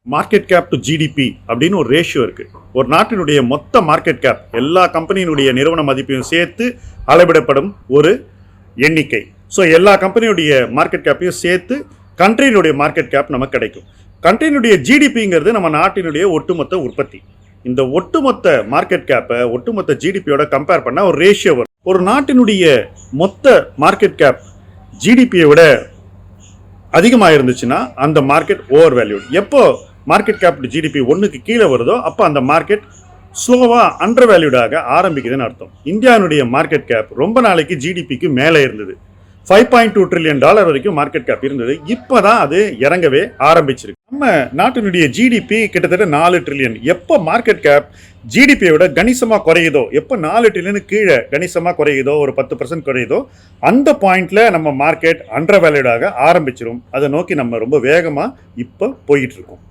Market gap to GDP அப்படின்னு ஒரு ratio இருக்கு. ஒரு நாட்டினுடைய மொத்த மார்க்கெட் கேப் எல்லா கம்பெனியினுடைய நிறுவன மதிப்பையும் சேர்த்து அளவிடப்படும் ஒரு எண்ணிக்கை. ஸோ எல்லா கம்பெனியுடைய மார்க்கெட் கேப்பையும் சேர்த்து கண்ட்ரியினுடைய மார்க்கெட் கேப் நமக்கு கிடைக்கும். கண்ட்ரியினுடைய ஜிடிபிங்கிறது நம்ம நாட்டினுடைய ஒட்டுமொத்த உற்பத்தி. இந்த ஒட்டுமொத்த மார்க்கெட் கேப்பை ஒட்டுமொத்த ஜிடிபியோட கம்பேர் பண்ணால் ஒரு ரேஷியோ வரும். ஒரு நாட்டினுடைய மொத்த மார்க்கெட் கேப் ஜிடிபியை விட அதிகமாக இருந்துச்சுன்னா அந்த மார்க்கெட் ஓவர் வேல்யூட். எப்போ மார்க்கெட் கேப் ஜிடிபி ஒன்றுக்கு கீழே வருதோ அப்போ அந்த மார்க்கெட் ஸ்லோவாக அண்டர் வேல்யூடாக ஆரம்பிக்குதுன்னு அர்த்தம். இந்தியாவுடைய மார்க்கெட் கேப் ரொம்ப நாளைக்கு ஜிடிபிக்கு மேலே இருந்தது. $5.2 trillion வரைக்கும் மார்க்கெட் கேப் இருந்தது. இப்போ தான் அது இறங்கவே ஆரம்பிச்சிருக்கு. நம்ம நாட்டினுடைய ஜிடிபி கிட்டத்தட்ட 4 ட்ரில்லியன். எப்போ மார்க்கெட் கேப் ஜிடிபியை விட கணிசமாக குறையுதோ, எப்போ 4 ட்ரில்லியனு கீழே கணிசமாக குறையுதோ, ஒரு 10% குறையுதோ, அந்த பாயிண்ட்ல நம்ம மார்க்கெட் அண்டர் வேல்யூடாக ஆரம்பிச்சிடும். அதை நோக்கி நம்ம ரொம்ப வேகமாக இப்போ போயிட்டு இருக்கோம்.